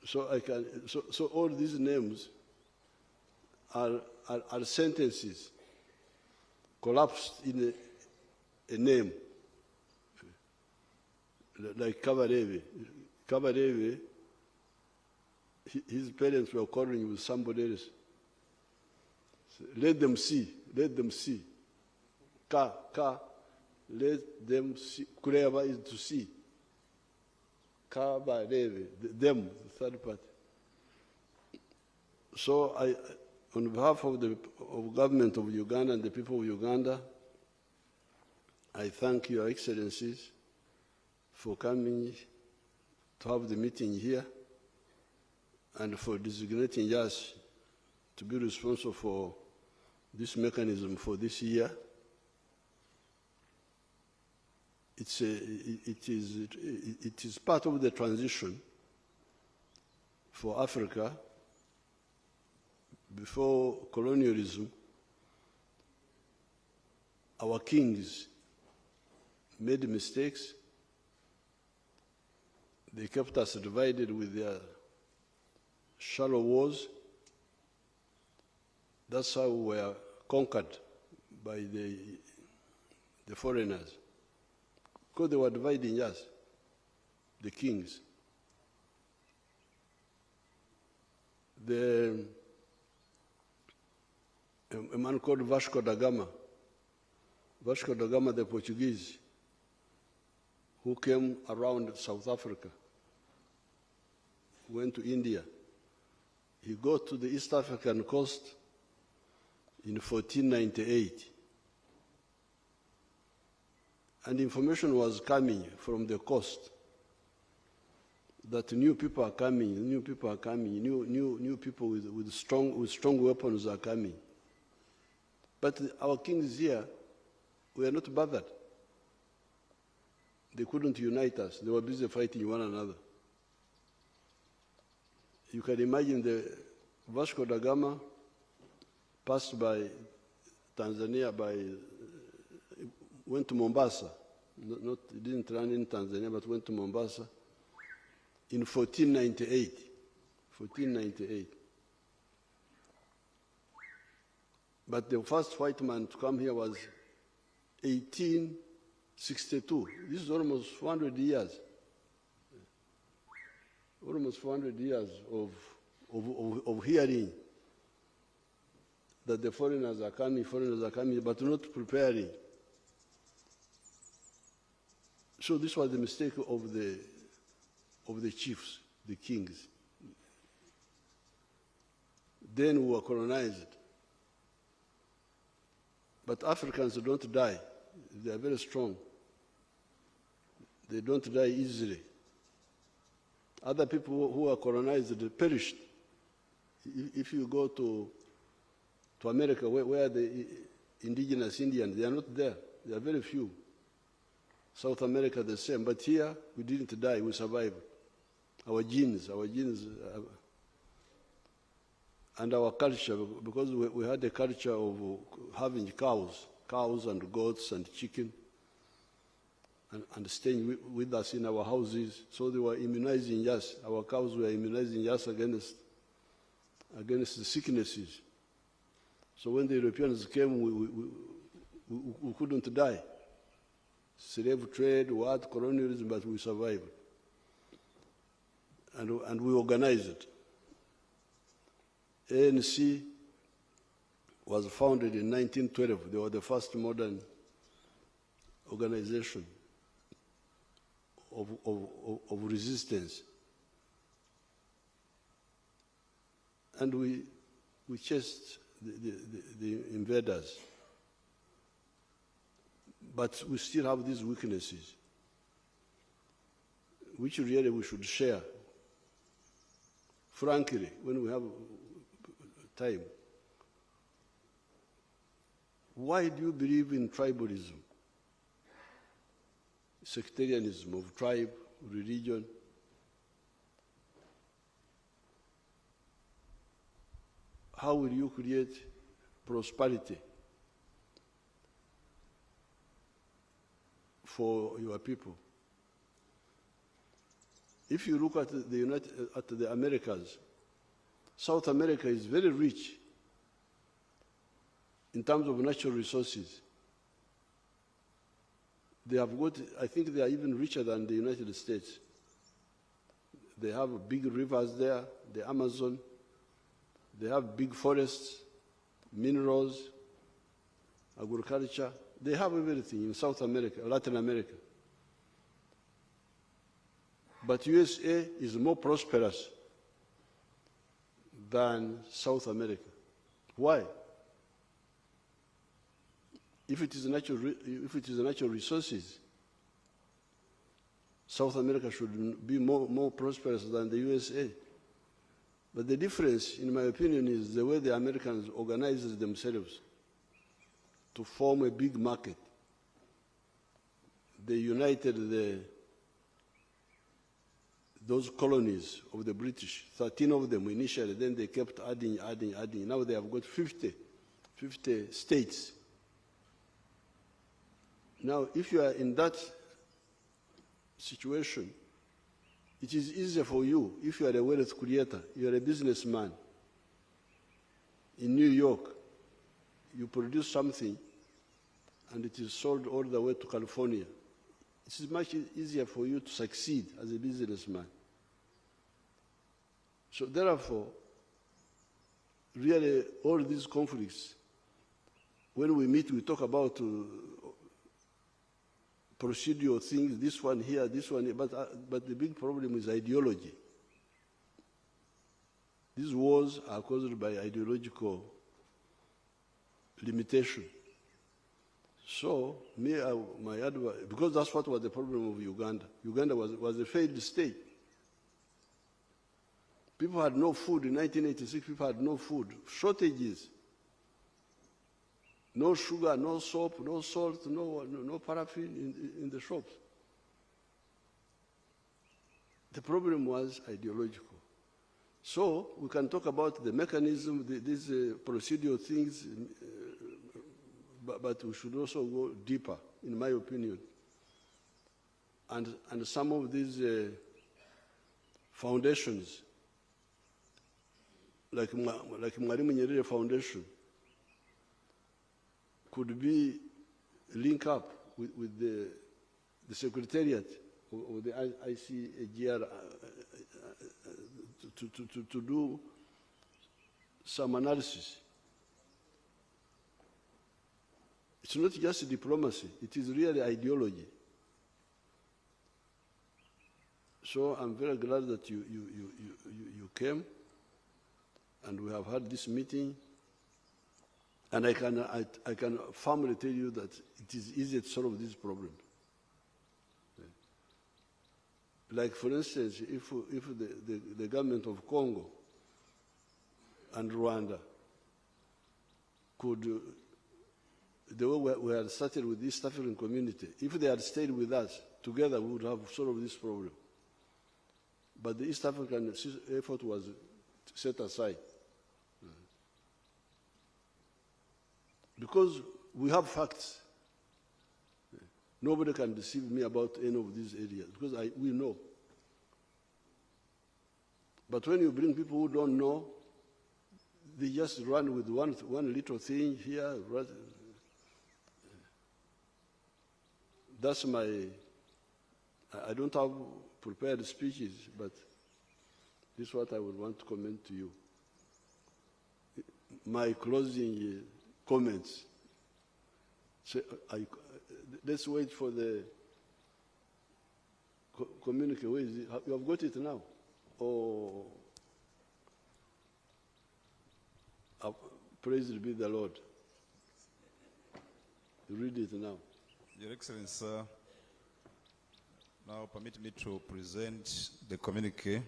So all these names are sentences collapsed in a name, like Kabarebe. Kabarebe, his parents were calling with somebody else. So, let them see, let them see. Ka, let them see. Kureva is to see. Kabarebe, them, the third party. So on behalf of the government of Uganda and the people of Uganda, I thank Your Excellencies for coming to have the meeting here and for designating us to be responsible for this mechanism for this year. It is part of the transition for Africa. Before colonialism, our kings made mistakes. They kept us divided with their shallow wars. That's how we were conquered by the foreigners, because they were dividing us, the kings. A man called Vasco da Gama, the Portuguese, who came around South Africa, went to India. He got to the East African coast in 1498. And information was coming from the coast that new people are coming, new people with strong weapons are coming. But our kings here were not bothered. They couldn't unite us. They were busy fighting one another. You can imagine the Vasco da Gama passed by Tanzania went to Mombasa. He didn't run in Tanzania, but went to Mombasa in 1498. 1498. But the first white man to come here was 1862. This is almost 400 years. Almost 400 years of hearing that the foreigners are coming, but not preparing. So this was the mistake of the chiefs, the kings. Then we were colonized. But Africans don't die. They are very strong. They don't die easily. Other people who are colonized, they perished. If you go to America, where the indigenous Indians, they are not there. There are very few. South America, the same. But here, we didn't die. We survived. Our genes, and our culture, because we had a culture of having cows and goats and chicken, and staying with us in our houses. So they were immunizing us. Our cows were immunizing us against the sicknesses. So when the Europeans came, we couldn't die. Slave trade, colonialism, but we survived. And we organized it. ANC was founded in 1912. They were the first modern organization of resistance. And we chased the invaders. But we still have these weaknesses, which really we should share. Frankly, when we have time. Why do you believe in tribalism? Sectarianism of tribe, religion? How will you create prosperity for your people? if you look at the Americas, South America is very rich in terms of natural resources. They have got, I think they are even richer than the United States. They have big rivers there, the Amazon. They have big forests, minerals, agriculture. They have everything in South America, Latin America. But USA is more prosperous than South America. Why? If it is natural resources, South America should be more prosperous than the USA. But the difference, in my opinion, is the way the Americans organize themselves to form a big market. They united those colonies of the British, 13 of them initially, then they kept adding. Now they have got 50 states. Now, if you are in that situation, it is easier for you if you are a wealth creator, you are a businessman. In New York, you produce something and it is sold all the way to California. It is much easier for you to succeed as a businessman. So therefore, really all these conflicts, when we meet, we talk about procedural things, this one here, this one here, but the big problem is ideology. These wars are caused by ideological limitation. So, my advice, because that's what was the problem of Uganda. Uganda was a failed state. People had no food. In 1986, people had no food. Shortages. No sugar, no soap, no salt, no paraffin in the shops. The problem was ideological. So we can talk about the mechanism, these procedural things, but we should also go deeper, in my opinion. And some of these foundations, like Mwalimu Nyerere Foundation, could be linked up with the secretariat of the ICAGR to do some analysis. It's not just diplomacy, it is really ideology. So I'm very glad that you came, and we have had this meeting. And I can firmly tell you that it is easy to solve this problem. Like, for instance, if the government of Congo and Rwanda could, the way we had started with the East African community, if they had stayed with us, together we would have solved this problem. But the East African effort was set aside. Because we have facts. Nobody can deceive me about any of these areas, because we know. But when you bring people who don't know, they just run with one little thing here. That's I don't have prepared speeches, but this is what I would want to comment to you. My closing comments. So let's wait for the communique. Where is it? You have got it now? Oh, praise be the Lord. You read it now. Your Excellency, sir, now permit me to present the communique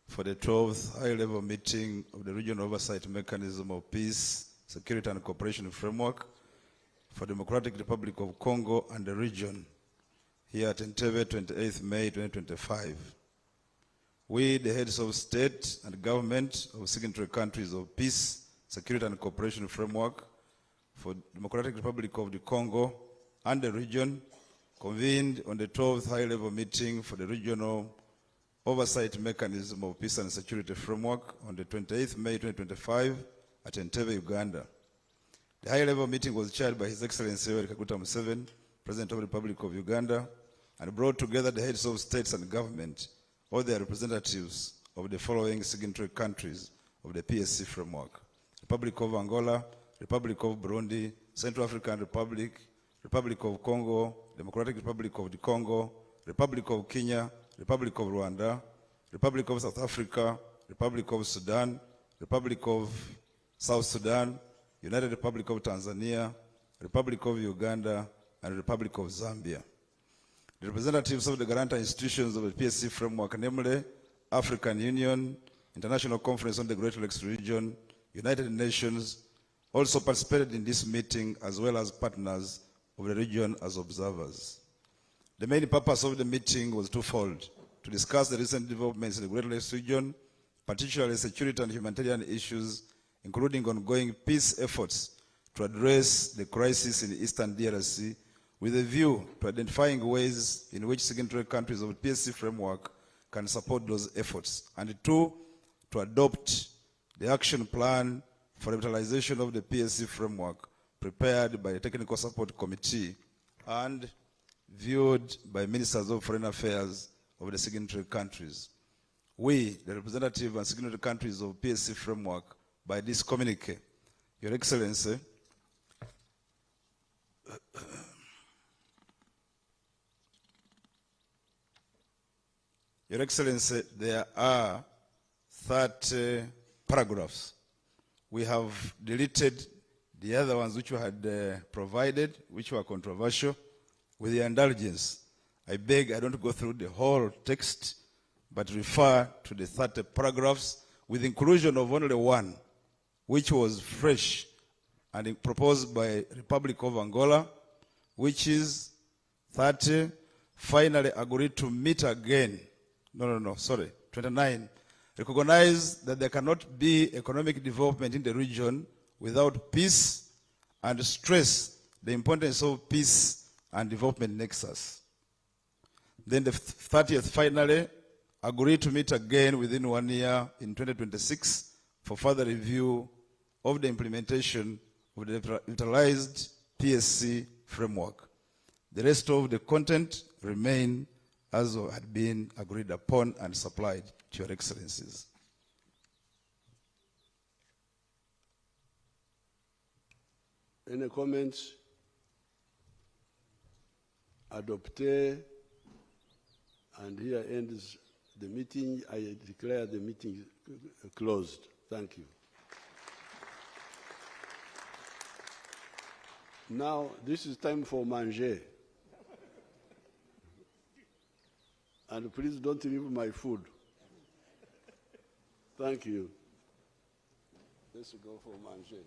for the 12th high-level meeting of the Regional Oversight Mechanism of Peace, Security and Cooperation Framework for Democratic Republic of Congo and the region, here at Entebbe, 28th May 2025. We, the heads of state and government of signatory countries of Peace, Security and Cooperation Framework for Democratic Republic of the Congo and the region, convened on the 12th high-level meeting for the Regional Oversight Mechanism of Peace and Security Framework on the 28th May 2025 at Entebbe, Uganda. The high-level meeting was chaired by His Excellency Museveni, President of the Republic of Uganda, and brought together the heads of states and government, or their representatives of the following signatory countries of the PSC framework: Republic of Angola, Republic of Burundi, Central African Republic, Republic of Congo, Democratic Republic of the Congo, Republic of Kenya, Republic of Rwanda, Republic of South Africa, Republic of Sudan, Republic of South Sudan, United Republic of Tanzania, Republic of Uganda, and Republic of Zambia. The representatives of the guarantor institutions of the PSC framework, namely African Union, International Conference on the Great Lakes Region, United Nations, also participated in this meeting, as well as partners of the region as observers. The main purpose of the meeting was twofold: to discuss the recent developments in the Great Lakes region, particularly security and humanitarian issues, including ongoing peace efforts to address the crisis in the Eastern DRC, with a view to identifying ways in which signatory countries of the PSC framework can support those efforts, and two, to adopt the action plan for revitalization of the PSC framework prepared by the Technical Support Committee and viewed by ministers of foreign affairs of the signatory countries. We, the representative and signatory countries of PSC framework, by this communique, Your Excellency, Your Excellency, there are 30 paragraphs. We have deleted the other ones which we had provided, which were controversial. With your indulgence, I beg I don't go through the whole text, but refer to the 30 paragraphs with inclusion of only one, which was fresh and proposed by Republic of Angola, which is 30, finally agreed to meet again. 29. Recognize that there cannot be economic development in the region without peace, and stress the importance of peace and development nexus. Then the 30th finally agreed to meet again within 1 year in 2026 for further review of the implementation of the utilized PSC framework. The rest of the content remain as had been agreed upon and supplied to Your Excellencies. Any comments? Adopté, and here ends the meeting. I declare the meeting closed. Thank you. Now, this is time for manger. And please don't leave my food. Thank you. Let's go for manger.